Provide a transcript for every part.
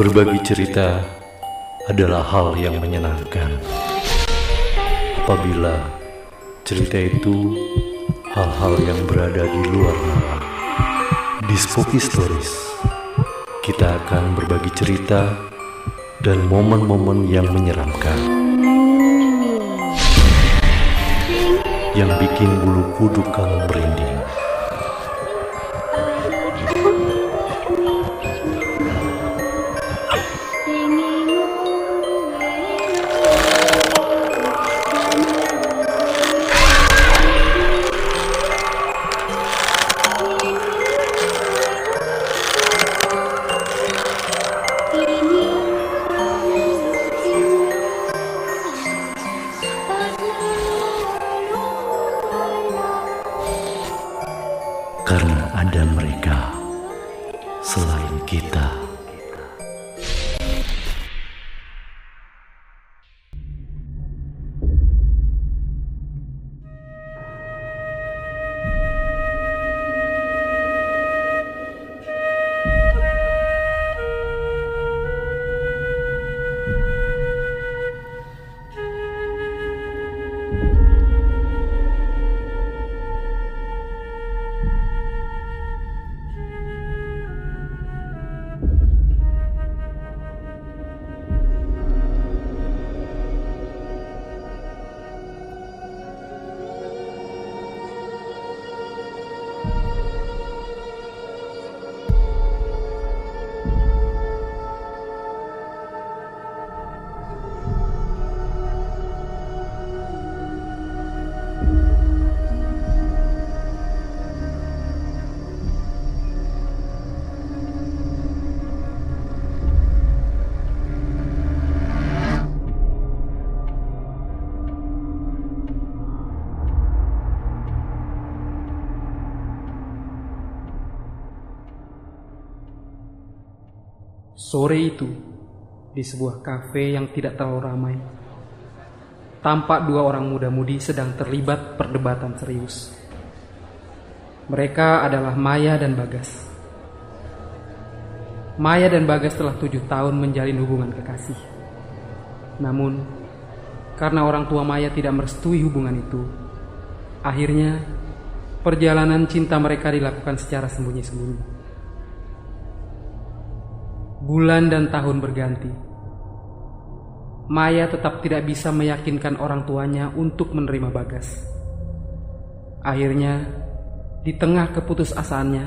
Berbagi cerita adalah hal yang menyenangkan. Apabila cerita itu hal-hal yang berada di luar nalar. Di Spooky Stories, kita akan berbagi cerita dan momen-momen yang menyeramkan, yang bikin bulu kuduk kamu merinding. Karena ada mereka selain kita. Sore itu, di sebuah kafe yang tidak terlalu ramai, tampak dua orang muda-mudi sedang terlibat perdebatan serius. Mereka adalah Maya dan Bagas. Maya dan Bagas telah 7 tahun menjalin hubungan kekasih. Namun, karena orang tua Maya tidak merestui hubungan itu, akhirnya perjalanan cinta mereka dilakukan secara sembunyi-sembunyi. Bulan dan tahun berganti. Maya tetap tidak bisa meyakinkan orang tuanya untuk menerima Bagas. Akhirnya, di tengah keputusasaannya,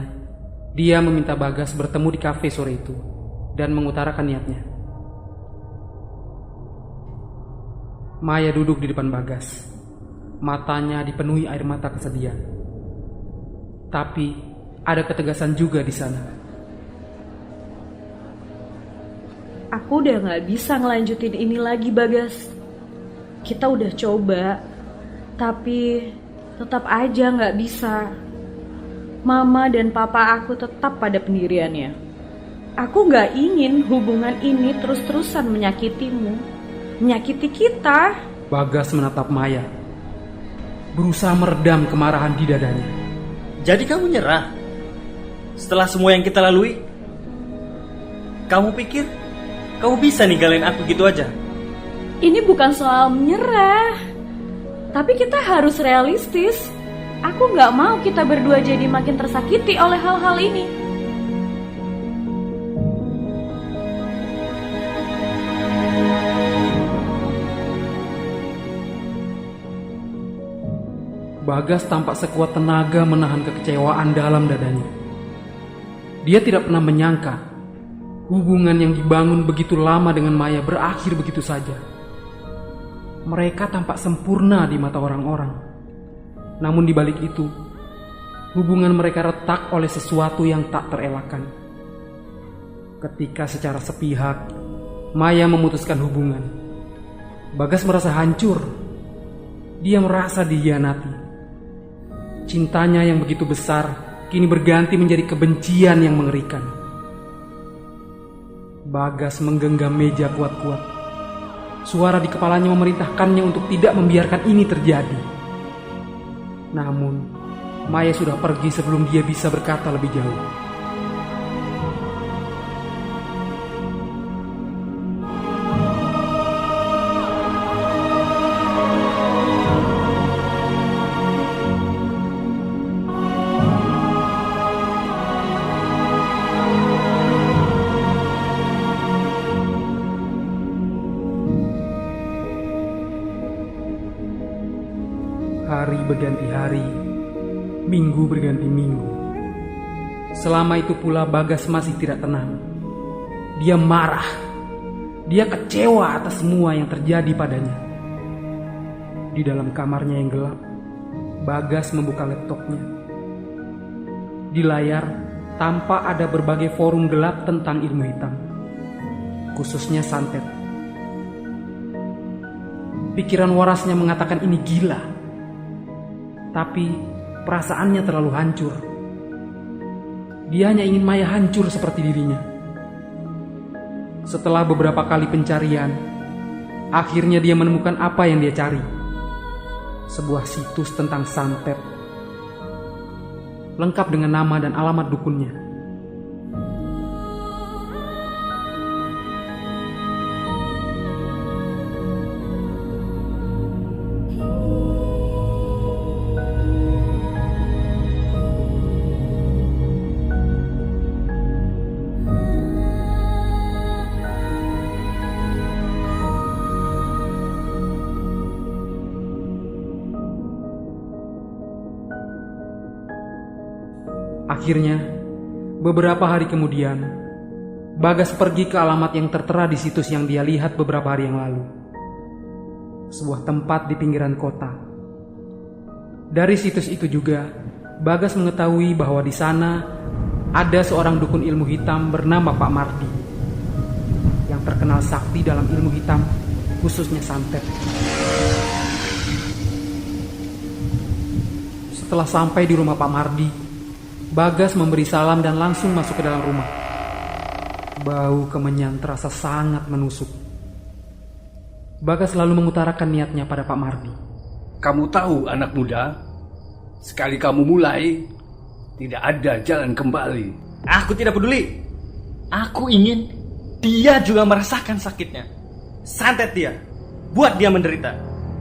dia meminta Bagas bertemu di kafe sore itu dan mengutarakan niatnya. Maya duduk di depan Bagas. Matanya dipenuhi air mata kesedihan. Tapi ada ketegasan juga di sana. Aku udah gak bisa ngelanjutin ini lagi, Bagas. Kita udah coba, tapi tetap aja gak bisa. Mama dan papa aku tetap pada pendiriannya. Aku gak ingin hubungan ini terus-terusan menyakitimu, menyakiti kita. Bagas menatap Maya, berusaha meredam kemarahan di dadanya. Jadi kamu nyerah? Setelah semua yang kita lalui? Kamu pikir kamu bisa ninggalin aku gitu aja? Ini bukan soal menyerah, tapi kita harus realistis. Aku gak mau kita berdua jadi makin tersakiti oleh hal-hal ini. Bagas tampak sekuat tenaga menahan kekecewaan dalam dadanya. Dia tidak pernah menyangka hubungan yang dibangun begitu lama dengan Maya berakhir begitu saja. Mereka tampak sempurna di mata orang-orang. Namun di balik itu, hubungan mereka retak oleh sesuatu yang tak terelakkan. Ketika secara sepihak, Maya memutuskan hubungan, Bagas merasa hancur. Dia merasa dihianati. Cintanya yang begitu besar kini berganti menjadi kebencian yang mengerikan. Bagas menggenggam meja kuat-kuat. Suara di kepalanya memerintahkannya untuk tidak membiarkan ini terjadi. Namun, Maya sudah pergi sebelum dia bisa berkata lebih jauh. Hari berganti hari, minggu berganti minggu. Selama itu pula Bagas masih tidak tenang. Dia marah. Dia kecewa atas semua yang terjadi padanya. Di dalam kamarnya yang gelap, Bagas membuka laptopnya. Di layar tampak ada berbagai forum gelap tentang ilmu hitam, khususnya santet. Pikiran warasnya mengatakan ini gila, tapi perasaannya terlalu hancur. Dia hanya ingin Maya hancur seperti dirinya. Setelah beberapa kali pencarian, akhirnya dia menemukan apa yang dia cari. Sebuah situs tentang santet, lengkap dengan nama dan alamat dukunnya. Akhirnya, beberapa hari kemudian, Bagas pergi ke alamat yang tertera di situs yang dia lihat beberapa hari yang lalu. Sebuah tempat di pinggiran kota. Dari situs itu juga, Bagas mengetahui bahwa di sana ada seorang dukun ilmu hitam bernama Pak Mardi, yang terkenal sakti dalam ilmu hitam, khususnya santet. Setelah sampai di rumah Pak Mardi, Bagas memberi salam dan langsung masuk ke dalam rumah. Bau kemenyan terasa sangat menusuk. Bagas lalu mengutarakan niatnya pada Pak Mardi. Kamu tahu anak muda, sekali kamu mulai, tidak ada jalan kembali. Aku tidak peduli. Aku ingin dia juga merasakan sakitnya. Santet dia, buat dia menderita.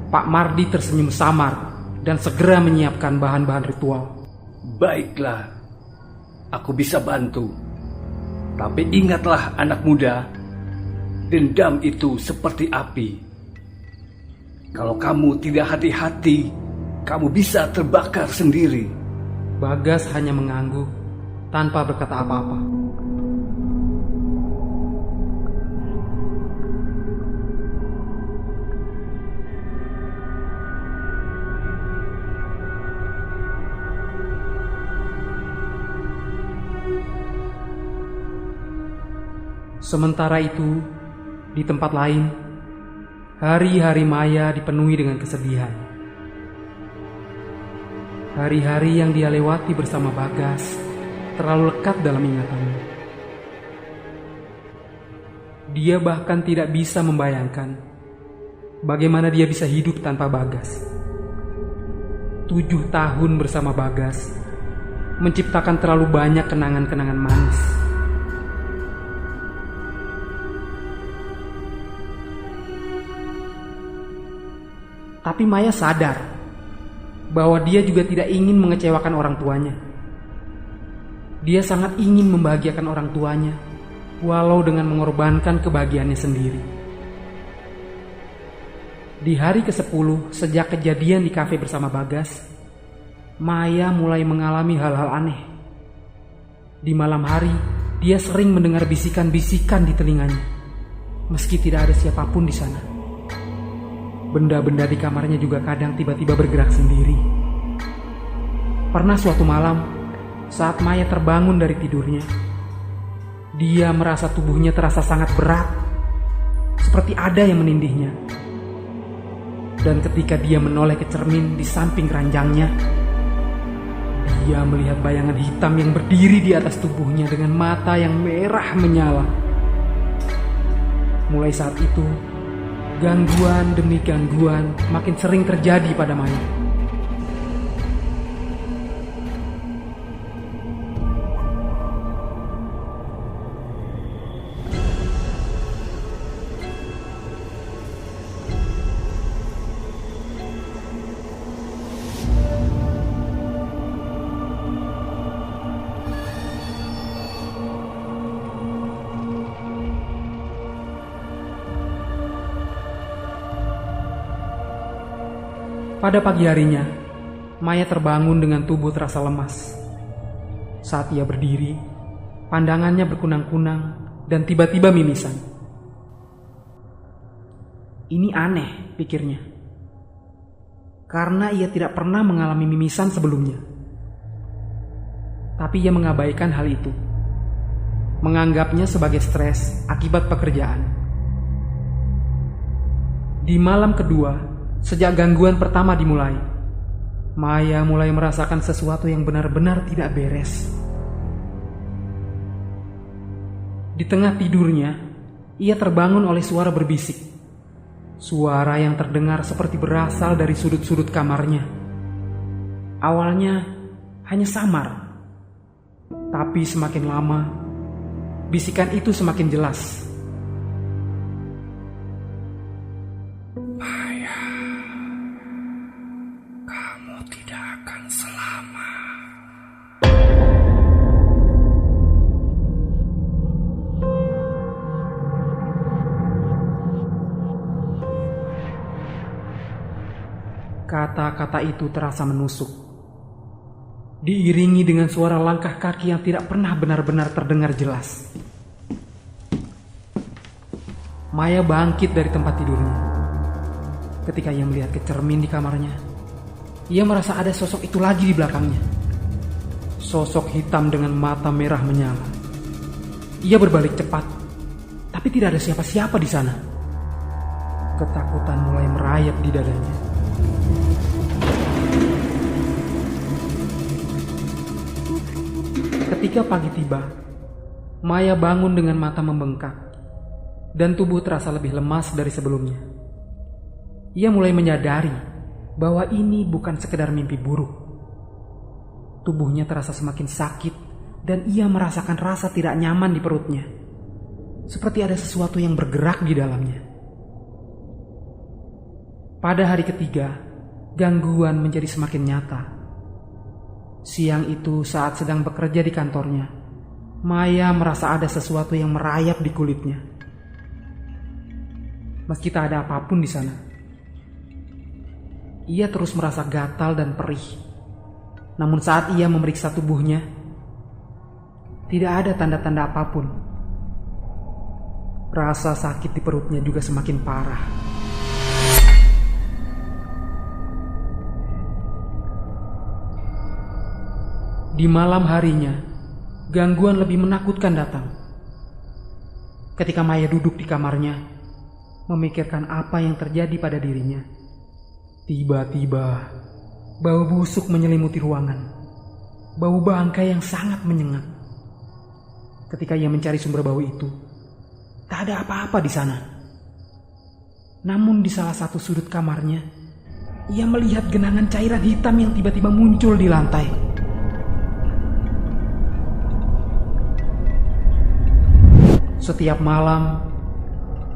Pak Mardi tersenyum samar dan segera menyiapkan bahan-bahan ritual. Baiklah, aku bisa bantu. Tapi ingatlah anak muda, dendam itu seperti api. Kalau kamu tidak hati-hati, kamu bisa terbakar sendiri. Bagas hanya mengangguk tanpa berkata apa-apa. Sementara itu, di tempat lain, hari-hari Maya dipenuhi dengan kesedihan. Hari-hari yang dia lewati bersama Bagas terlalu lekat dalam ingatannya. Dia bahkan tidak bisa membayangkan bagaimana dia bisa hidup tanpa Bagas. 7 tahun bersama Bagas menciptakan terlalu banyak kenangan-kenangan manis. Tapi Maya sadar bahwa dia juga tidak ingin mengecewakan orang tuanya. Dia sangat ingin membahagiakan orang tuanya, walau dengan mengorbankan kebahagiaannya sendiri. Di hari ke-10 sejak kejadian di kafe bersama Bagas, Maya mulai mengalami hal-hal aneh. Di malam hari, dia sering mendengar bisikan-bisikan di telinganya, meski tidak ada siapapun di sana. Benda-benda di kamarnya juga kadang tiba-tiba bergerak sendiri. Pernah suatu malam, saat Maya terbangun dari tidurnya, dia merasa tubuhnya terasa sangat berat, seperti ada yang menindihnya. Dan ketika dia menoleh ke cermin di samping ranjangnya, dia melihat bayangan hitam yang berdiri di atas tubuhnya dengan mata yang merah menyala. Mulai saat itu, gangguan demi gangguan makin sering terjadi pada Maya. Pada pagi harinya, Maya terbangun dengan tubuh terasa lemas. Saat ia berdiri, pandangannya berkunang-kunang dan tiba-tiba mimisan. Ini aneh, pikirnya. Karena ia tidak pernah mengalami mimisan sebelumnya. Tapi ia mengabaikan hal itu. Menganggapnya sebagai stres akibat pekerjaan. Di malam kedua, sejak gangguan pertama dimulai, Maya mulai merasakan sesuatu yang benar-benar tidak beres. Di tengah tidurnya, ia terbangun oleh suara berbisik. Suara yang terdengar seperti berasal dari sudut-sudut kamarnya. Awalnya hanya samar, tapi semakin lama, bisikan itu semakin jelas. Maya, kamu tidak akan selamat. Kata-kata itu terasa menusuk, diiringi dengan suara langkah kaki yang tidak pernah benar-benar terdengar jelas. Maya bangkit dari tempat tidurnya. Ketika ia melihat ke cermin di kamarnya, ia merasa ada sosok itu lagi di belakangnya. Sosok hitam dengan mata merah menyala. Ia berbalik cepat, tapi tidak ada siapa-siapa di sana. Ketakutan mulai merayap di dadanya. Ketika pagi tiba, Maya bangun dengan mata membengkak dan tubuh terasa lebih lemas dari sebelumnya. Ia mulai menyadari bahwa ini bukan sekedar mimpi buruk. Tubuhnya terasa semakin sakit dan ia merasakan rasa tidak nyaman di perutnya. Seperti ada sesuatu yang bergerak di dalamnya. Pada hari ketiga, gangguan menjadi semakin nyata. Siang itu saat sedang bekerja di kantornya, Maya merasa ada sesuatu yang merayap di kulitnya. Meski tak ada apapun di sana, ia terus merasa gatal dan perih. Namun saat ia memeriksa tubuhnya, tidak ada tanda-tanda apapun. Rasa sakit di perutnya juga semakin parah. Di malam harinya, gangguan lebih menakutkan datang. Ketika Maya duduk di kamarnya, memikirkan apa yang terjadi pada dirinya, tiba-tiba bau busuk menyelimuti ruangan. Bau bangkai yang sangat menyengat. Ketika ia mencari sumber bau itu, tak ada apa-apa di sana. Namun di salah satu sudut kamarnya, ia melihat genangan cairan hitam yang tiba-tiba muncul di lantai. Setiap malam,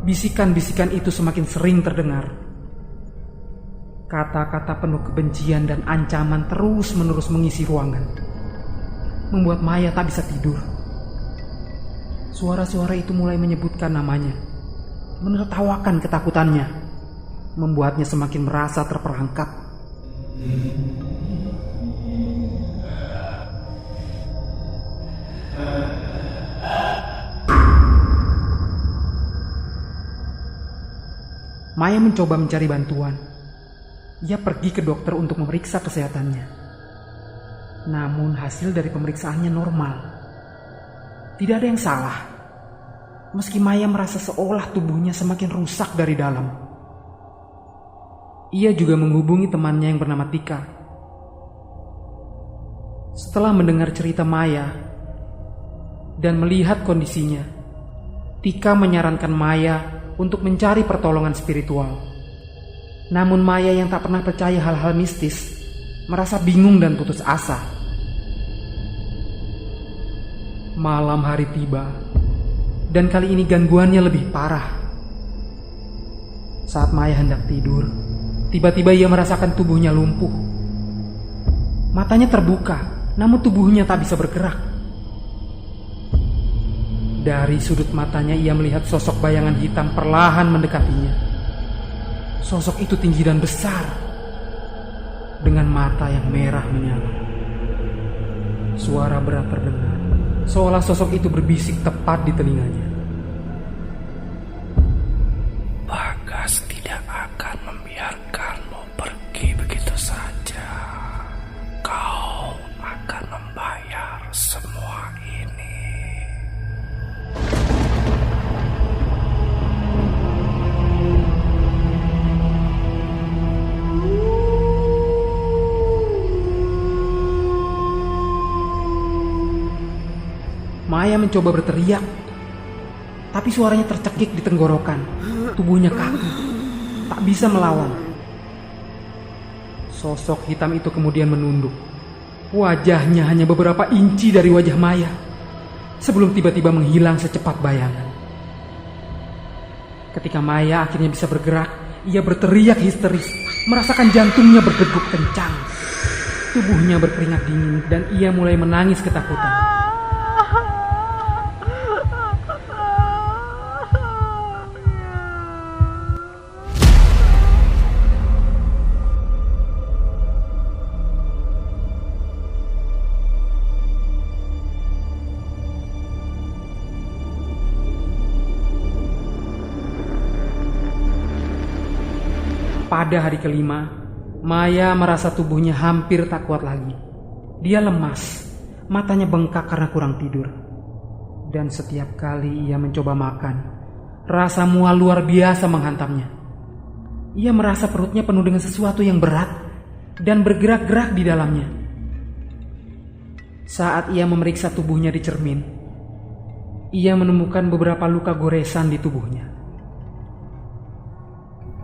bisikan-bisikan itu semakin sering terdengar. Kata-kata penuh kebencian dan ancaman terus-menerus mengisi ruangan, membuat Maya tak bisa tidur. Suara-suara itu mulai menyebutkan namanya, menertawakan ketakutannya, membuatnya semakin merasa terperangkap. Maya mencoba mencari bantuan. Ia pergi ke dokter untuk memeriksa kesehatannya. Namun hasil dari pemeriksaannya normal. Tidak ada yang salah. Meski Maya merasa seolah tubuhnya semakin rusak dari dalam. Ia juga menghubungi temannya yang bernama Tika. Setelah mendengar cerita Maya dan melihat kondisinya, Tika menyarankan Maya untuk mencari pertolongan spiritual. Namun Maya yang tak pernah percaya hal-hal mistis merasa bingung dan putus asa. Malam hari tiba, dan kali ini gangguannya lebih parah. Saat Maya hendak tidur, tiba-tiba ia merasakan tubuhnya lumpuh. Matanya terbuka, namun tubuhnya tak bisa bergerak. Dari sudut matanya ia melihat sosok bayangan hitam perlahan mendekatinya. Sosok itu tinggi dan besar. dengan mata yang merah menyala. Suara berat terdengar, seolah sosok itu berbisik tepat di telinganya. Bagas tidak akan membiarkanmu pergi begitu saja. Kau akan membayar semua ini. Maya mencoba berteriak, tapi suaranya tercekik di tenggorokan. Tubuhnya kaku, tak bisa melawan. Sosok hitam itu kemudian menunduk. Wajahnya hanya beberapa inci dari wajah Maya, sebelum tiba-tiba menghilang secepat bayangan. Ketika Maya akhirnya bisa bergerak, ia berteriak histeris, merasakan jantungnya berdegup kencang. Tubuhnya berkeringat dingin dan ia mulai menangis ketakutan. Pada hari kelima, Maya merasa tubuhnya hampir tak kuat lagi. Dia lemas, matanya bengkak karena kurang tidur. Dan setiap kali ia mencoba makan, rasa mual luar biasa menghantamnya. Ia merasa perutnya penuh dengan sesuatu yang berat dan bergerak-gerak di dalamnya. Saat ia memeriksa tubuhnya di cermin, ia menemukan beberapa luka goresan di tubuhnya.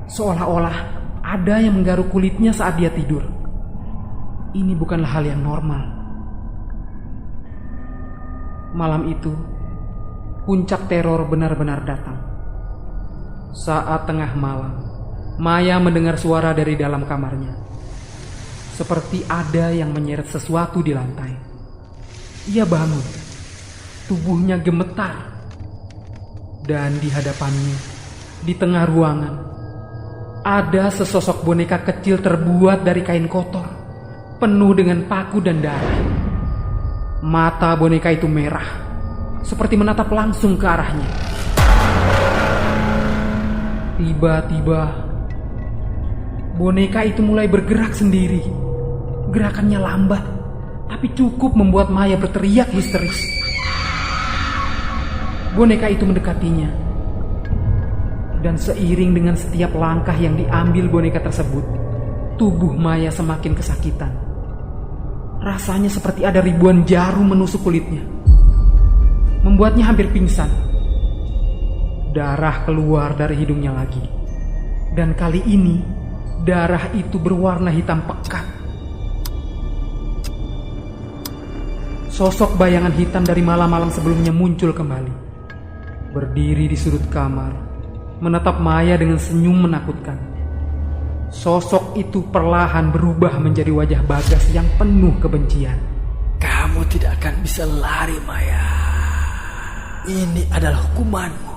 Seolah-olah ada yang menggaruk kulitnya saat dia tidur. Ini bukanlah hal yang normal. Malam itu, puncak teror benar-benar datang. Saat tengah malam, Maya mendengar suara dari dalam kamarnya. Seperti ada yang menyeret sesuatu di lantai. Ia bangun. Tubuhnya gemetar. Dan di hadapannya, di tengah ruangan, ada sesosok boneka kecil terbuat dari kain kotor, penuh dengan paku dan darah. Mata boneka itu merah, seperti menatap langsung ke arahnya. Tiba-tiba, boneka itu mulai bergerak sendiri. Gerakannya lambat, tapi cukup membuat Maya berteriak histeris. Boneka itu mendekatinya. Dan seiring dengan setiap langkah yang diambil boneka tersebut, tubuh Maya semakin kesakitan. Rasanya seperti ada ribuan jarum menusuk kulitnya, membuatnya hampir pingsan. Darah keluar dari hidungnya lagi. Dan kali ini, darah itu berwarna hitam pekat. Sosok bayangan hitam dari malam-malam sebelumnya muncul kembali. Berdiri di sudut kamar, menatap Maya dengan senyum menakutkan. Sosok itu perlahan berubah menjadi wajah Bagas yang penuh kebencian. Kamu tidak akan bisa lari, Maya. Ini adalah hukumanmu.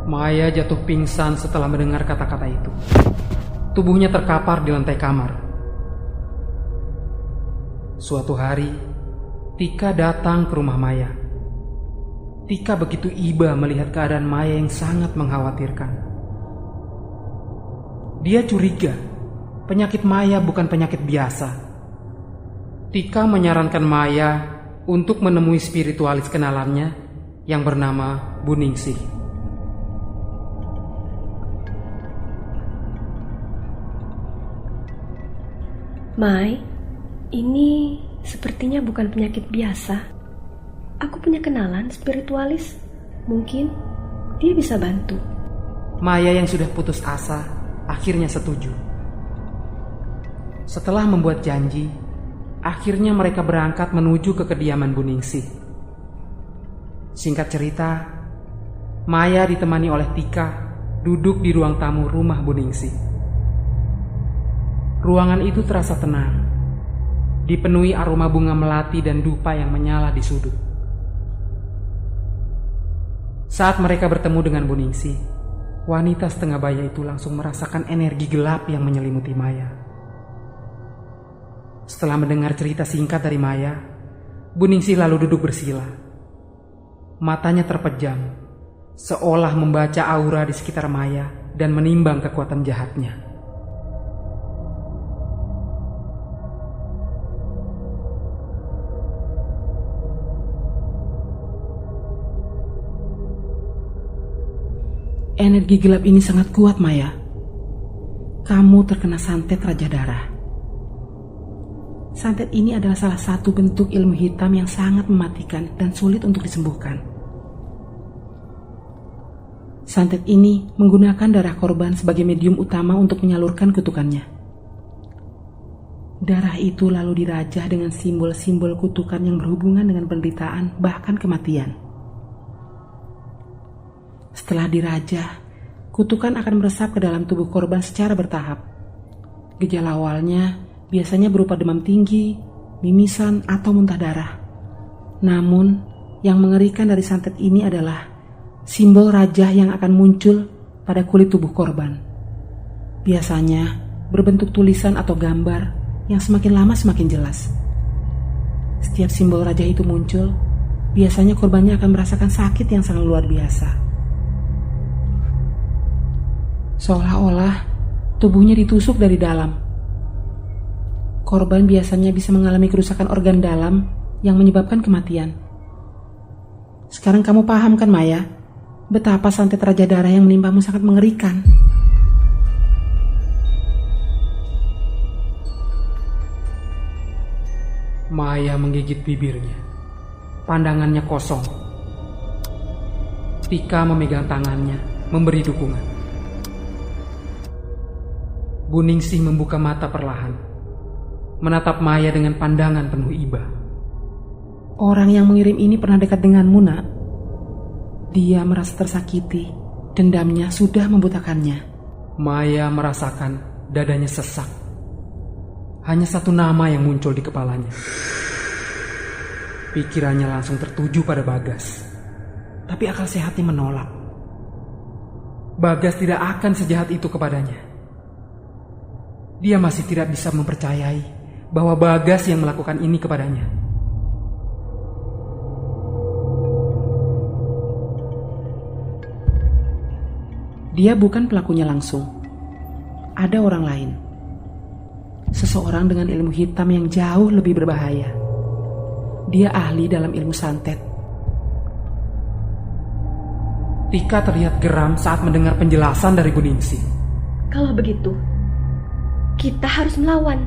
Maya jatuh pingsan setelah mendengar kata-kata itu. Tubuhnya terkapar di lantai kamar. Suatu hari, Tika datang ke rumah Maya. Tika begitu iba melihat keadaan Maya yang sangat mengkhawatirkan. Dia curiga penyakit Maya bukan penyakit biasa. Tika menyarankan Maya untuk menemui spiritualis kenalannya yang bernama Bu Ningsih. Mai, ini sepertinya bukan penyakit biasa. Aku punya kenalan spiritualis. Mungkin dia bisa bantu. Maya yang sudah putus asa akhirnya setuju. Setelah membuat janji, akhirnya mereka berangkat menuju ke kediaman Bu Ningsih. Singkat cerita, Maya ditemani oleh Tika duduk di ruang tamu rumah Bu Ningsih. Ruangan itu terasa tenang, dipenuhi aroma bunga melati dan dupa yang menyala di sudut. Saat mereka bertemu dengan Bu Ningsih, Wanita setengah baya itu langsung merasakan energi gelap yang menyelimuti Maya. Setelah mendengar cerita singkat dari Maya, Bu Ningsih lalu duduk bersila. Matanya terpejam, seolah membaca aura di sekitar Maya dan menimbang kekuatan jahatnya. Energi gelap ini sangat kuat, Maya. Kamu terkena santet Raja Darah. Santet ini adalah salah satu bentuk ilmu hitam yang sangat mematikan dan sulit untuk disembuhkan. Santet ini menggunakan darah korban sebagai medium utama untuk menyalurkan kutukannya. Darah itu lalu dirajah dengan simbol-simbol kutukan yang berhubungan dengan penderitaan bahkan kematian. Setelah dirajah, kutukan akan meresap ke dalam tubuh korban secara bertahap. Gejala awalnya biasanya berupa demam tinggi, mimisan, atau muntah darah. Namun, yang mengerikan dari santet ini adalah simbol rajah yang akan muncul pada kulit tubuh korban. Biasanya berbentuk tulisan atau gambar yang semakin lama semakin jelas. Setiap simbol rajah itu muncul, biasanya korbannya akan merasakan sakit yang sangat luar biasa. Seolah-olah tubuhnya ditusuk dari dalam. Korban biasanya bisa mengalami kerusakan organ dalam yang menyebabkan kematian. Sekarang kamu paham kan, Maya? Betapa santet Raja Darah yang menimpamu sangat mengerikan. Maya menggigit bibirnya. Pandangannya kosong. Tika memegang tangannya, memberi dukungan. Bu Ningsih membuka mata perlahan, menatap Maya dengan pandangan penuh iba. Orang yang mengirim ini pernah dekat denganmu, Nak. Dia merasa tersakiti, dendamnya sudah membutakannya. Maya merasakan dadanya sesak. Hanya satu nama yang muncul di kepalanya. Pikirannya langsung tertuju pada Bagas. Tapi akal sehatnya menolak. Bagas tidak akan sejahat itu kepadanya. Dia masih tidak bisa mempercayai bahwa Bagas yang melakukan ini kepadanya. Dia bukan pelakunya langsung. Ada orang lain. Seseorang dengan ilmu hitam yang jauh lebih berbahaya. Dia ahli dalam ilmu santet. Tika terlihat geram saat mendengar penjelasan dari Bu Ningsih. Kalau begitu, kita harus melawan.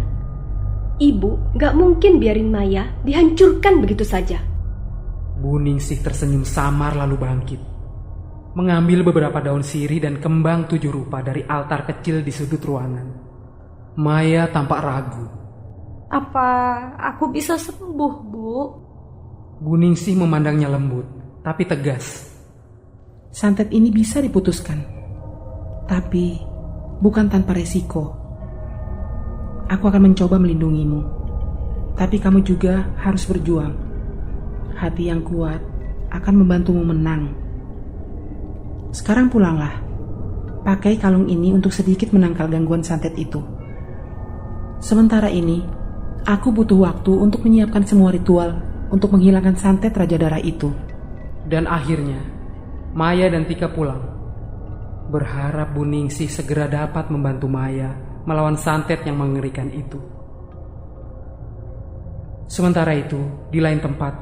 Ibu gak mungkin biarin Maya dihancurkan begitu saja. Bu Ningsih tersenyum samar lalu bangkit. Mengambil beberapa daun sirih dan kembang 7 rupa dari altar kecil di sudut ruangan. Maya tampak ragu. Apa aku bisa sembuh, Bu? Bu Ningsih memandangnya lembut, tapi tegas. Santet ini bisa diputuskan, tapi bukan tanpa resiko. Aku akan mencoba melindungimu, tapi kamu juga harus berjuang. Hati yang kuat akan membantumu menang. Sekarang pulanglah. Pakai kalung ini untuk sedikit menangkal gangguan santet itu. Sementara ini, aku butuh waktu untuk menyiapkan semua ritual untuk menghilangkan santet Raja Darah itu. Dan akhirnya, Maya dan Tika pulang. Berharap Bu Ningsih segera dapat membantu Maya melawan santet yang mengerikan itu. Sementara itu, di lain tempat,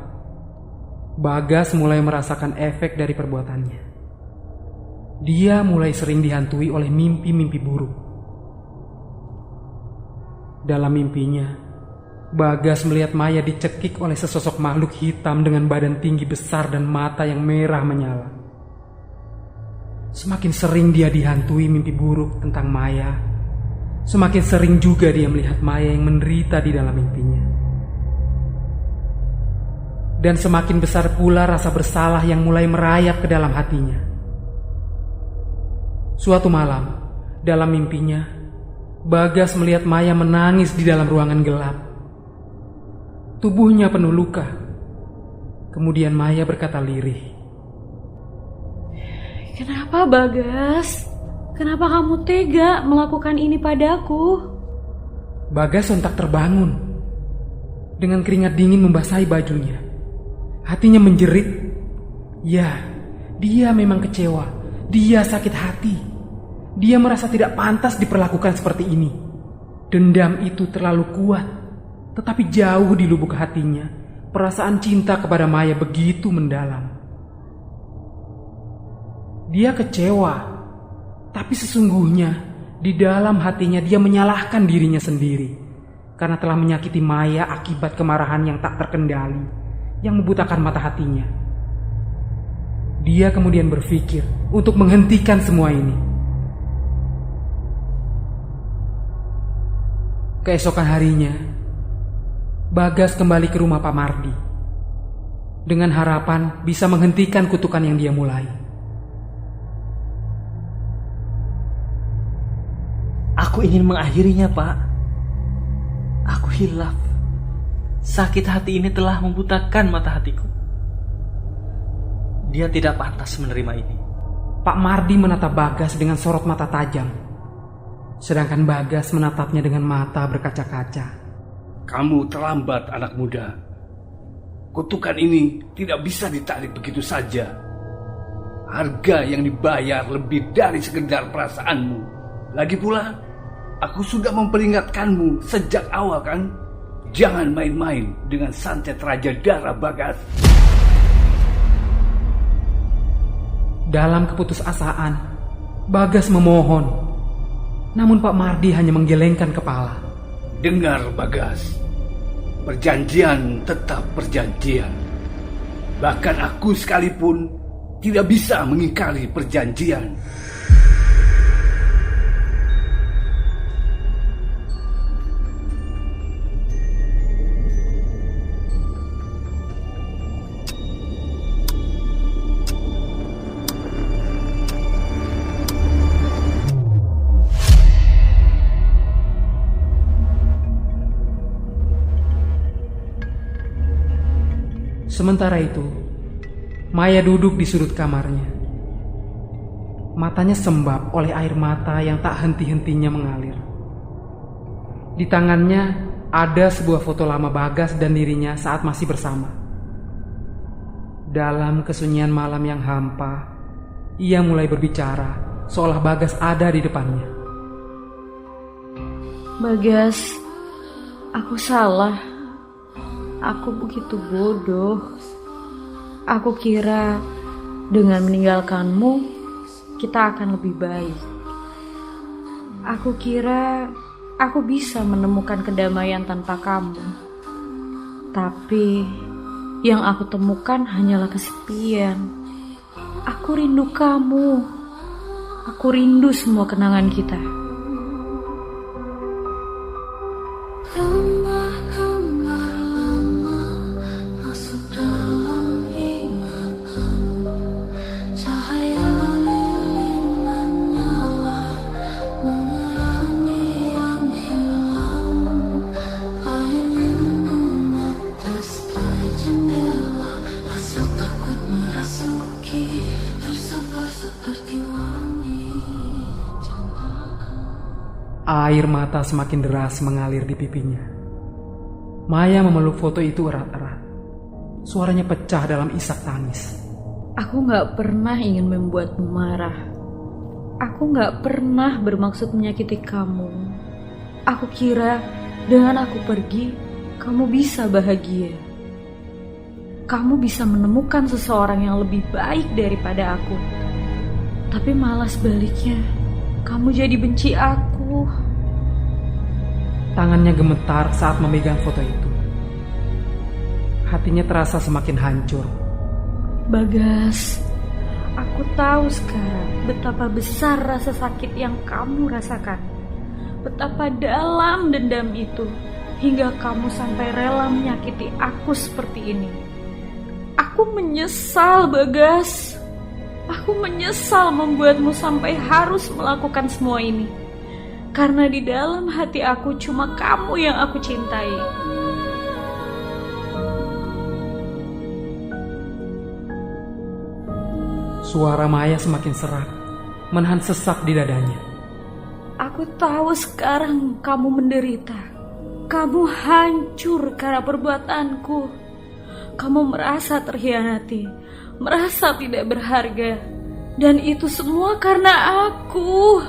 Bagas mulai merasakan efek dari perbuatannya. Dia mulai sering dihantui oleh mimpi-mimpi buruk. Dalam mimpinya, Bagas melihat Maya dicekik oleh sesosok makhluk hitam dengan badan tinggi besar dan mata yang merah menyala. Semakin sering dia dihantui mimpi buruk tentang Maya, semakin sering juga dia melihat Maya yang menderita di dalam mimpinya. Dan semakin besar pula rasa bersalah yang mulai merayap ke dalam hatinya. Suatu malam, dalam mimpinya, Bagas melihat Maya menangis di dalam ruangan gelap. Tubuhnya penuh luka. Kemudian Maya berkata lirih, Kenapa Bagas? Kenapa kamu tega melakukan ini padaku? Bagas sontak terbangun. Dengan keringat dingin membasahi bajunya. Hatinya menjerit. Ya, dia memang kecewa. Dia sakit hati. Dia merasa tidak pantas diperlakukan seperti ini. Dendam itu terlalu kuat. Tetapi jauh di lubuk hatinya, perasaan cinta kepada Maya begitu mendalam. Dia kecewa, tapi sesungguhnya di dalam hatinya dia menyalahkan dirinya sendiri karena telah menyakiti Maya akibat kemarahan yang tak terkendali yang membutakan mata hatinya. Dia kemudian berpikir untuk menghentikan semua ini. Keesokan harinya, Bagas kembali ke rumah Pak Mardi dengan harapan bisa menghentikan kutukan yang dia mulai. Aku ingin mengakhirinya, Pak. Aku hilaf. Sakit hati ini telah membutakan mata hatiku. Dia tidak pantas menerima ini. Pak Mardi menatap Bagas dengan sorot mata tajam. Sedangkan Bagas menatapnya dengan mata berkaca-kaca. Kamu terlambat, anak muda. Kutukan ini tidak bisa ditarik begitu saja. Harga yang dibayar lebih dari sekedar perasaanmu. Lagi pula, aku sudah memperingatkanmu sejak awal kan? Jangan main-main dengan santet Raja Dara, Bagas. Dalam keputusasaan, Bagas memohon. Namun Pak Mardi hanya menggelengkan kepala. Dengar, Bagas. Perjanjian tetap perjanjian. Bahkan aku sekalipun tidak bisa mengingkari perjanjian. Sementara itu, Maya duduk di sudut kamarnya. Matanya sembab oleh air mata yang tak henti-hentinya mengalir. Di tangannya ada sebuah foto lama Bagas dan dirinya saat masih bersama. Dalam kesunyian malam yang hampa, ia mulai berbicara seolah Bagas ada di depannya. Bagas, aku salah. Aku begitu bodoh. Aku kira dengan meninggalkanmu, kita akan lebih baik. Aku kira aku bisa menemukan kedamaian tanpa kamu. Tapi yang aku temukan hanyalah kesepian. Aku rindu kamu. Aku rindu semua kenangan kita. Air mata semakin deras mengalir di pipinya. Maya memeluk foto itu erat-erat. Suaranya pecah dalam isak tangis. Aku gak pernah ingin membuatmu marah. Aku gak pernah bermaksud menyakiti kamu. Aku kira dengan aku pergi, kamu bisa bahagia. Kamu bisa menemukan seseorang yang lebih baik daripada aku. Tapi malah sebaliknya, kamu jadi benci aku. Tangannya gemetar saat memegang foto itu. Hatinya terasa semakin hancur. Bagas, aku tahu sekarang betapa besar rasa sakit yang kamu rasakan. Betapa dalam dendam itu hingga kamu sampai rela menyakiti aku seperti ini. Aku menyesal, Bagas. Aku menyesal membuatmu sampai harus melakukan semua ini. Karena di dalam hati aku cuma kamu yang aku cintai. Suara Maya semakin serak, menahan sesak di dadanya. Aku tahu sekarang kamu menderita. Kamu hancur karena perbuatanku. Kamu merasa terhianati, merasa tidak berharga. Dan itu semua karena aku.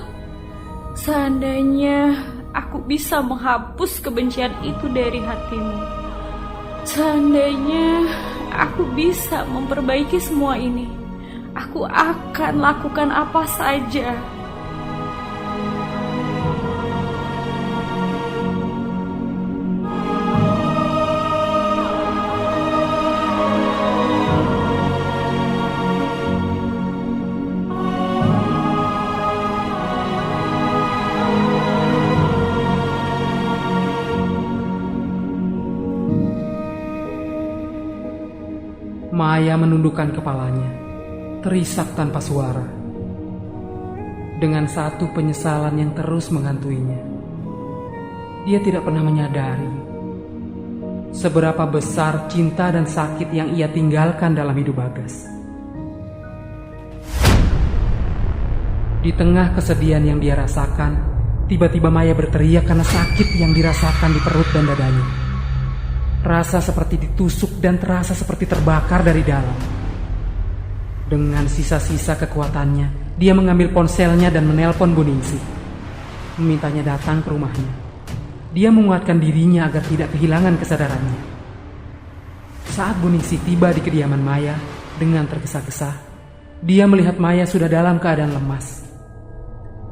Seandainya aku bisa menghapus kebencian itu dari hatimu. Seandainya aku bisa memperbaiki semua ini, aku akan lakukan apa saja. Maya menundukkan kepalanya, terisak tanpa suara. Dengan satu penyesalan yang terus menghantuinya. Dia tidak pernah menyadari seberapa besar cinta dan sakit yang ia tinggalkan dalam hidup Bagas. Di tengah kesedihan yang dia rasakan, tiba-tiba Maya berteriak karena sakit yang dirasakan di perut dan dadanya. Rasa seperti ditusuk dan terasa seperti terbakar dari dalam. Dengan sisa-sisa kekuatannya, dia mengambil ponselnya dan menelpon Bu Ningsih, memintanya datang ke rumahnya. Dia menguatkan dirinya agar tidak kehilangan kesadarannya. Saat Bu Ningsih tiba di kediaman Maya dengan tergesa-gesa, dia melihat Maya sudah dalam keadaan lemas.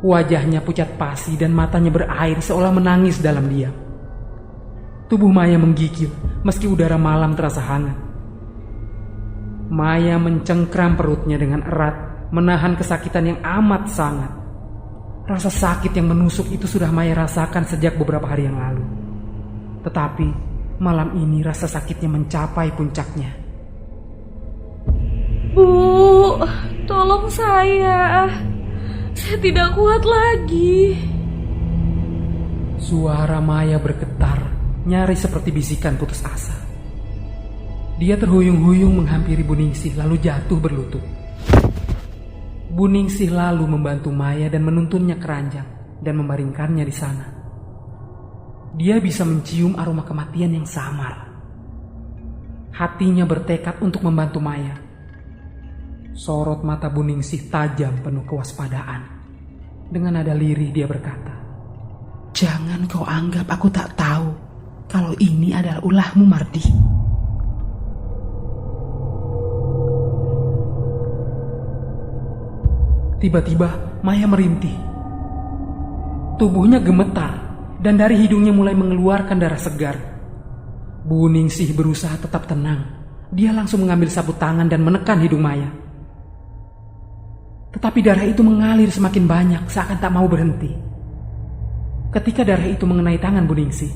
Wajahnya pucat pasi dan matanya berair seolah menangis dalam diam. Tubuh Maya menggigil meski udara malam terasa hangat. Maya mencengkram perutnya dengan erat, menahan kesakitan yang amat sangat. Rasa sakit yang menusuk itu sudah Maya rasakan sejak beberapa hari yang lalu. Tetapi malam ini rasa sakitnya mencapai puncaknya. Bu, tolong saya. Saya tidak kuat lagi. Suara Maya bergetar, nyaris seperti bisikan putus asa. Dia terhuyung-huyung menghampiri Bu Ningsih lalu jatuh berlutut. Bu Ningsih lalu membantu Maya dan menuntunnya ke ranjang dan membaringkannya di sana. Dia bisa mencium aroma kematian yang samar. Hatinya bertekad untuk membantu Maya. Sorot mata Bu Ningsih tajam penuh kewaspadaan. Dengan nada lirih dia berkata, "Jangan kau anggap aku tak tahu kalau ini adalah ulahmu, Mardi." Tiba-tiba Maya merintih. Tubuhnya gemetar dan dari hidungnya mulai mengeluarkan darah segar. Bu Ningsih berusaha tetap tenang. Dia langsung mengambil sapu tangan dan menekan hidung Maya. Tetapi darah itu mengalir semakin banyak seakan tak mau berhenti. Ketika darah itu mengenai tangan Bu Ningsih,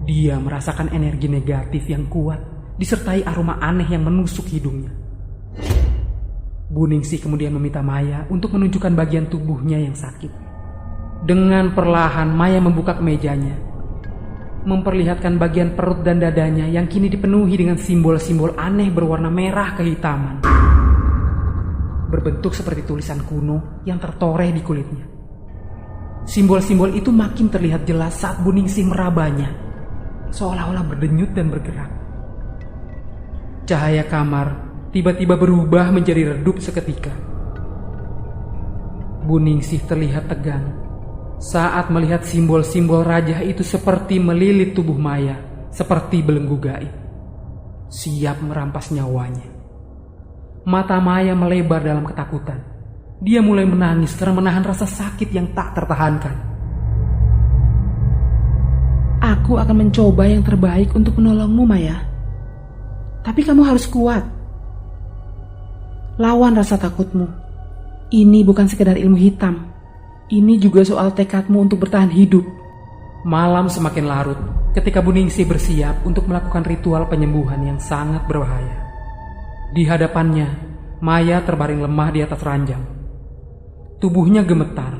dia merasakan energi negatif yang kuat disertai aroma aneh yang menusuk hidungnya. Bu Ningsih kemudian meminta Maya untuk menunjukkan bagian tubuhnya yang sakit. Dengan perlahan Maya membuka kemejanya, memperlihatkan bagian perut dan dadanya yang kini dipenuhi dengan simbol-simbol aneh berwarna merah kehitaman, berbentuk seperti tulisan kuno yang tertoreh di kulitnya. Simbol-simbol itu makin terlihat jelas saat Bu Ningsih merabanya, seolah-olah berdenyut dan bergerak. Cahaya kamar tiba-tiba berubah menjadi redup seketika. Bu Ningsih terlihat tegang saat melihat simbol-simbol raja itu seperti melilit tubuh Maya seperti belenggu gaib, siap merampas nyawanya. Mata Maya melebar dalam ketakutan. Dia mulai menangis karena menahan rasa sakit yang tak tertahankan. "Aku akan mencoba yang terbaik untuk menolongmu, Maya. Tapi kamu harus kuat. Lawan rasa takutmu. Ini bukan sekedar ilmu hitam. Ini juga soal tekadmu untuk bertahan hidup." Malam semakin larut ketika Bu Ningsih bersiap untuk melakukan ritual penyembuhan yang sangat berbahaya. Di hadapannya, Maya terbaring lemah di atas ranjang. Tubuhnya gemetar.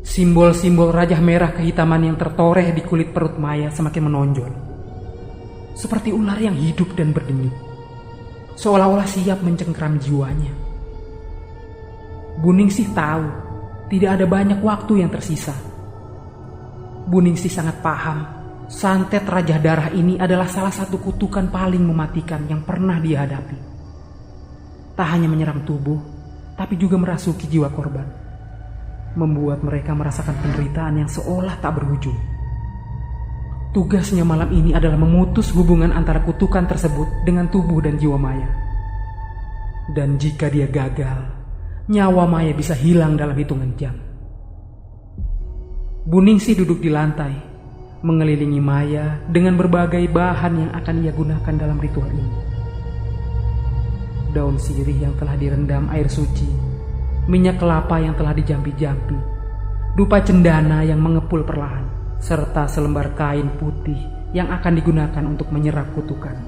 Simbol-simbol rajah merah kehitaman yang tertoreh di kulit perut Maya semakin menonjol. Seperti ular yang hidup dan berdenyut, seolah-olah siap mencengkram jiwanya. Bu Ningsih tahu tidak ada banyak waktu yang tersisa. Bu Ningsih sangat paham santet Raja Darah ini adalah salah satu kutukan paling mematikan yang pernah dia hadapi. Tak hanya menyerang tubuh, tapi juga merasuki jiwa korban, membuat mereka merasakan penderitaan yang seolah tak berujung. Tugasnya malam ini adalah memutus hubungan antara kutukan tersebut dengan tubuh dan jiwa Maya. Dan jika dia gagal, nyawa Maya bisa hilang dalam hitungan jam. Bu Ningsih duduk di lantai, mengelilingi Maya dengan berbagai bahan yang akan ia gunakan dalam ritual ini. Daun sirih yang telah direndam air suci, minyak kelapa yang telah dijampi-jampi, dupa cendana yang mengepul perlahan, serta selembar kain putih yang akan digunakan untuk menyerap kutukan.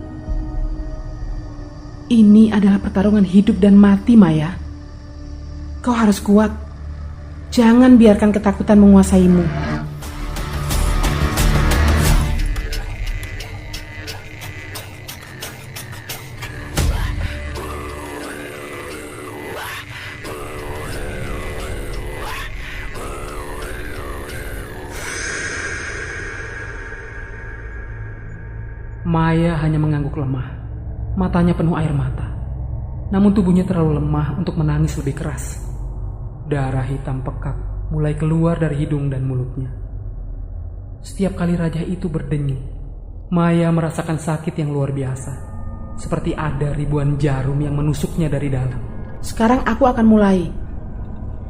Ini adalah pertarungan hidup dan mati, Maya. Kau harus kuat. Jangan biarkan ketakutan menguasaimu. Maya hanya mengangguk lemah, matanya penuh air mata. Namun tubuhnya terlalu lemah untuk menangis lebih keras. Darah hitam pekat mulai keluar dari hidung dan mulutnya. Setiap kali raja itu berdenyut, Maya merasakan sakit yang luar biasa, seperti ada ribuan jarum yang menusuknya dari dalam. Sekarang aku akan mulai.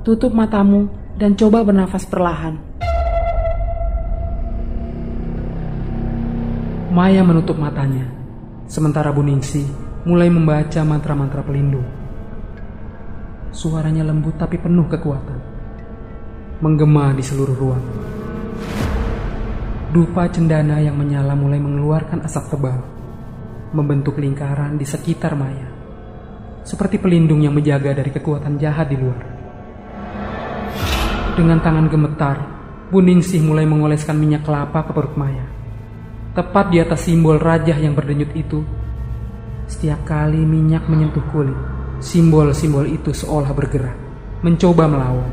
Tutup matamu dan coba bernafas perlahan. Maya menutup matanya, sementara Bu Ningsih mulai membaca mantra-mantra pelindung. Suaranya lembut tapi penuh kekuatan, menggema di seluruh ruang. Dupa cendana yang menyala mulai mengeluarkan asap tebal, membentuk lingkaran di sekitar Maya, seperti pelindung yang menjaga dari kekuatan jahat di luar. Dengan tangan gemetar, Bu Ningsih mulai mengoleskan minyak kelapa ke perut Maya. Tepat di atas simbol raja yang berdenyut itu. Setiap kali minyak menyentuh kulit, simbol-simbol itu seolah bergerak, mencoba melawan.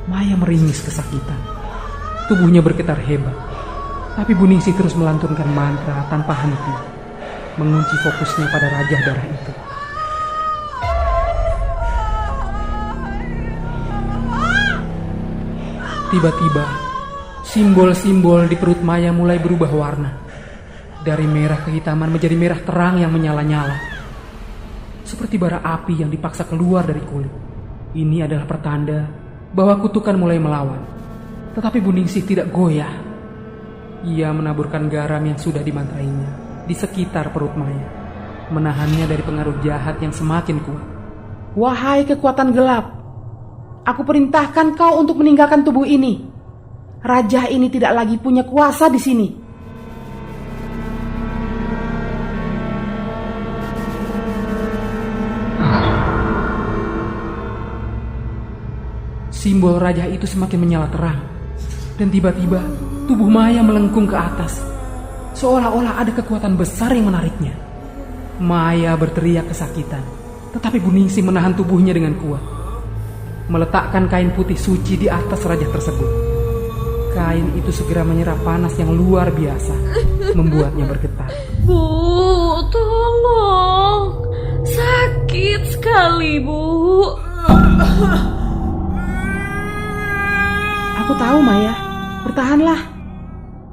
Maya meringis kesakitan. Tubuhnya bergetar hebat. Tapi Bu Ningsih terus melantunkan mantra tanpa henti, mengunci fokusnya pada Raja Darah itu. Tiba-tiba, simbol-simbol di perut Maya mulai berubah warna. Dari merah kehitaman menjadi merah terang yang menyala-nyala, seperti bara api yang dipaksa keluar dari kulit. Ini adalah pertanda bahwa kutukan mulai melawan. Tetapi Bu Ningsih tidak goyah. Ia menaburkan garam yang sudah dimantrainya di sekitar perut Maya, menahannya dari pengaruh jahat yang semakin kuat. Wahai kekuatan gelap, aku perintahkan kau untuk meninggalkan tubuh ini. Raja ini tidak lagi punya kuasa di sini. Simbol raja itu semakin menyala terang, dan tiba-tiba tubuh Maya melengkung ke atas, seolah-olah ada kekuatan besar yang menariknya. Maya berteriak kesakitan, tetapi Bu Ningsih menahan tubuhnya dengan kuat, meletakkan kain putih suci di atas raja tersebut. Kain itu segera menyerap panas yang luar biasa, membuatnya bergetar. Bu, tolong. Sakit sekali, Bu. Aku tahu, Maya. Bertahanlah.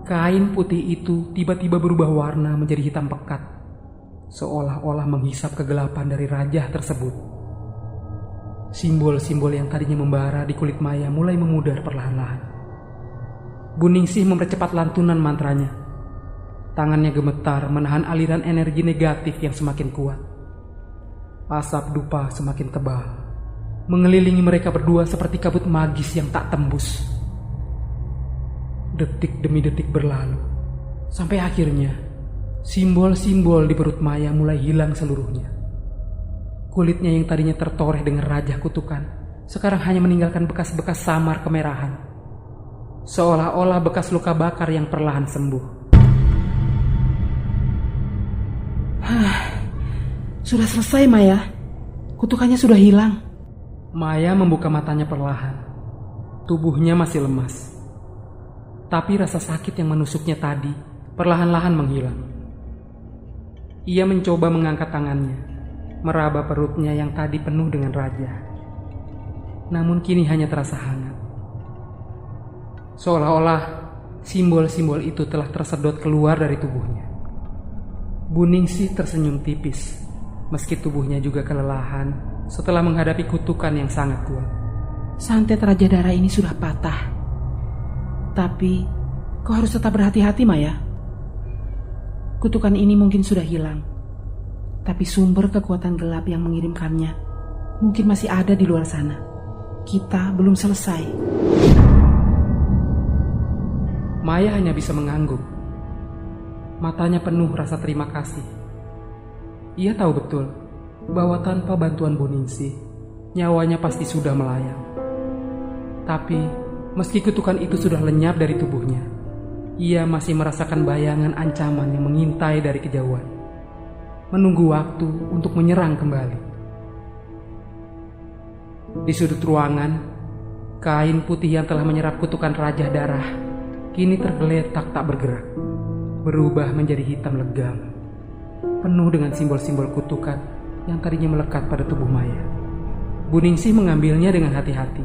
Kain putih itu tiba-tiba berubah warna menjadi hitam pekat, seolah-olah menghisap kegelapan dari raja tersebut. Simbol-simbol yang tadinya membara di kulit Maya mulai memudar perlahan-lahan. Bu Ningsih mempercepat lantunan mantranya. Tangannya gemetar menahan aliran energi negatif yang semakin kuat. Asap dupa semakin tebal, mengelilingi mereka berdua seperti kabut magis yang tak tembus. Detik demi detik berlalu, sampai akhirnya simbol-simbol di perut Maya mulai hilang seluruhnya. Kulitnya yang tadinya tertoreh dengan raja kutukan, sekarang hanya meninggalkan bekas-bekas samar kemerahan, seolah-olah bekas luka bakar yang perlahan sembuh. Sudah selesai, Maya. Kutukannya sudah hilang. Maya membuka matanya perlahan. Tubuhnya masih lemas. Tapi rasa sakit yang menusuknya tadi perlahan-lahan menghilang. Ia mencoba mengangkat tangannya, meraba perutnya yang tadi penuh dengan raja. Namun kini hanya terasa hangat. Seolah-olah simbol-simbol itu telah tersedot keluar dari tubuhnya. Buningsih tersenyum tipis, meski tubuhnya juga kelelahan setelah menghadapi kutukan yang sangat kuat. Santet Raja Darah ini sudah patah. Tapi kau harus tetap berhati-hati, Maya. Kutukan ini mungkin sudah hilang, tapi sumber kekuatan gelap yang mengirimkannya mungkin masih ada di luar sana. Kita belum selesai. Maya hanya bisa mengangguk. Matanya penuh rasa terima kasih. Ia tahu betul bahwa tanpa bantuan Buningsih, nyawanya pasti sudah melayang. Tapi meski kutukan itu sudah lenyap dari tubuhnya, ia masih merasakan bayangan ancaman yang mengintai dari kejauhan, menunggu waktu untuk menyerang kembali. Di sudut ruangan, kain putih yang telah menyerap kutukan Raja Darah kini tergeletak tak bergerak, berubah menjadi hitam legam, penuh dengan simbol-simbol kutukan yang tadinya melekat pada tubuh Maya. Buningsih mengambilnya dengan hati-hati,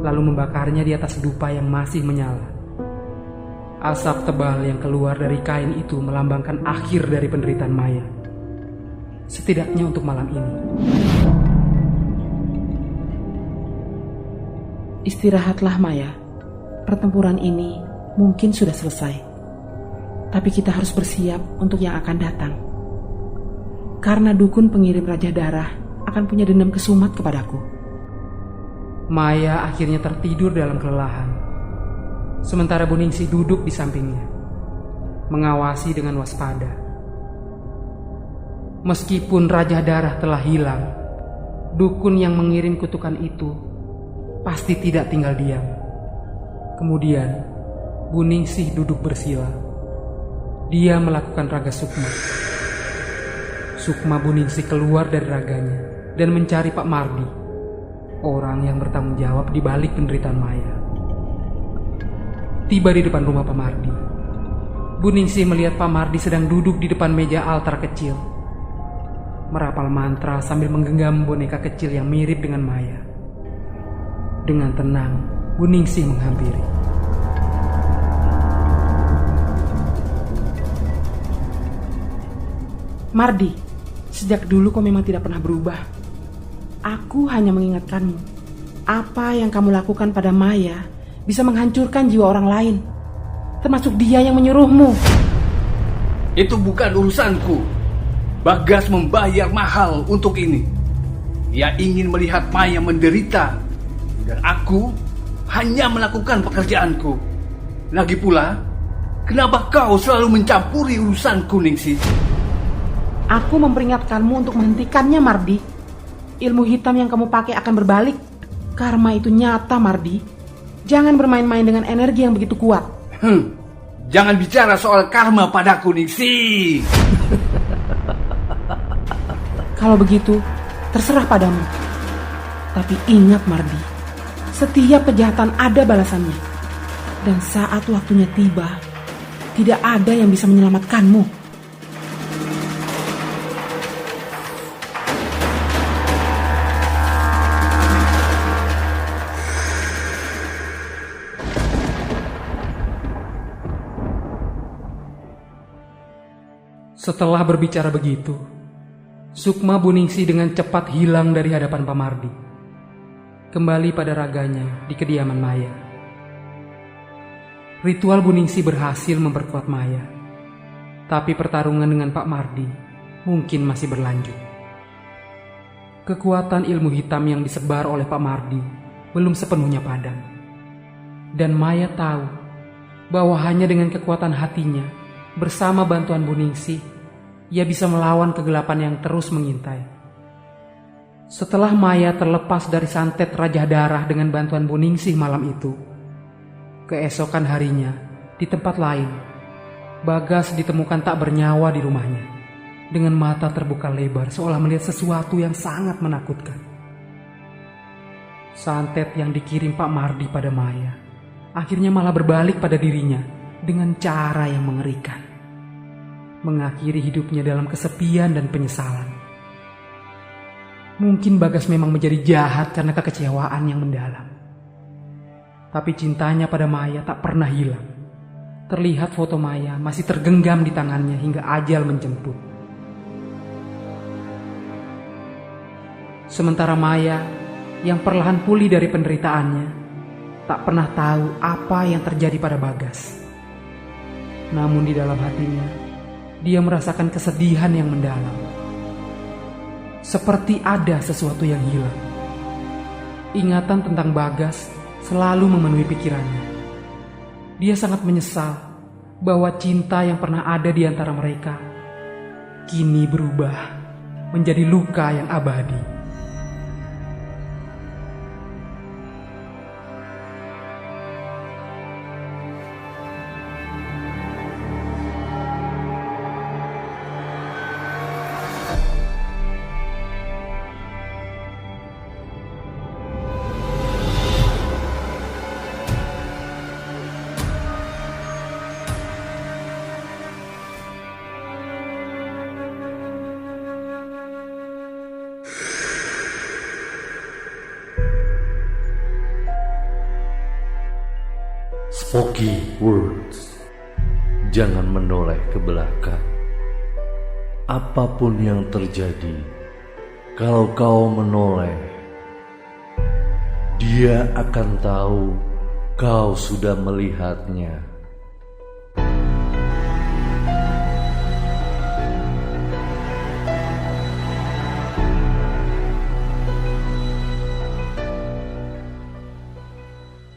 lalu membakarnya di atas dupa yang masih menyala. Asap tebal yang keluar dari kain itu melambangkan akhir dari penderitaan Maya, setidaknya untuk malam ini. Istirahatlah, Maya. Pertempuran ini mungkin sudah selesai, tapi kita harus bersiap untuk yang akan datang. Karena dukun pengirim Raja Darah akan punya dendam kesumat kepadaku. Maya akhirnya tertidur dalam kelelahan, sementara Buningsih duduk di sampingnya, mengawasi dengan waspada. Meskipun Raja Darah telah hilang, dukun yang mengirim kutukan itu pasti tidak tinggal diam. Kemudian Buningsih duduk bersila. Dia melakukan raga sukma. Sukma Buningsih keluar dari raganya dan mencari Pak Mardi, orang yang bertanggung jawab di balik penderitaan Maya. Tiba di depan rumah Pak Mardi, Buningsih melihat Pak Mardi sedang duduk di depan meja altar kecil, merapal mantra sambil menggenggam boneka kecil yang mirip dengan Maya. Dengan tenang, Buningsih menghampiri. Mardi, sejak dulu kau memang tidak pernah berubah. Aku hanya mengingatkanmu, apa yang kamu lakukan pada Maya bisa menghancurkan jiwa orang lain, termasuk dia yang menyuruhmu. Itu bukan urusanku. Bagas membayar mahal untuk ini. Ia ingin melihat Maya menderita, dan aku hanya melakukan pekerjaanku. Lagi pula, kenapa kau selalu mencampuri urusanku, Ningsih? Aku memperingatkanmu untuk menghentikannya, Mardi. Ilmu hitam yang kamu pakai akan berbalik. Karma itu nyata, Mardi. Jangan bermain-main dengan energi yang begitu kuat. Jangan bicara soal karma padaku, Ningsih. Kalau begitu, terserah padamu. Tapi ingat, Mardi, setiap kejahatan ada balasannya. Dan saat waktunya tiba, tidak ada yang bisa menyelamatkanmu. Setelah berbicara begitu, Sukma Buningsih dengan cepat hilang dari hadapan Pak Mardi, kembali pada raganya di kediaman Maya. Ritual Buningsih berhasil memperkuat Maya, tapi pertarungan dengan Pak Mardi mungkin masih berlanjut. Kekuatan ilmu hitam yang disebar oleh Pak Mardi belum sepenuhnya padam, dan Maya tahu bahwa hanya dengan kekuatan hatinya bersama bantuan Buningsih ia bisa melawan kegelapan yang terus mengintai. Setelah Maya terlepas dari santet Raja Darah dengan bantuan Buningsih malam itu, keesokan harinya di tempat lain, Bagas ditemukan tak bernyawa di rumahnya, dengan mata terbuka lebar seolah melihat sesuatu yang sangat menakutkan. Santet yang dikirim Pak Mardi pada Maya akhirnya malah berbalik pada dirinya dengan cara yang mengerikan. Mengakhiri hidupnya dalam kesepian dan penyesalan. Mungkin Bagas memang menjadi jahat karena kekecewaan yang mendalam. Tapi cintanya pada Maya tak pernah hilang. Terlihat foto Maya masih tergenggam di tangannya hingga ajal menjemput. Sementara Maya yang perlahan pulih dari penderitaannya tak pernah tahu apa yang terjadi pada Bagas. Namun di dalam hatinya, dia merasakan kesedihan yang mendalam. Seperti ada sesuatu yang hilang. Ingatan tentang Bagas selalu memenuhi pikirannya. Dia sangat menyesal bahwa cinta yang pernah ada di antara mereka kini berubah menjadi luka yang abadi. Spooky words. Jangan menoleh ke belakang. Apapun yang terjadi, kalau kau menoleh, dia akan tahu kau sudah melihatnya.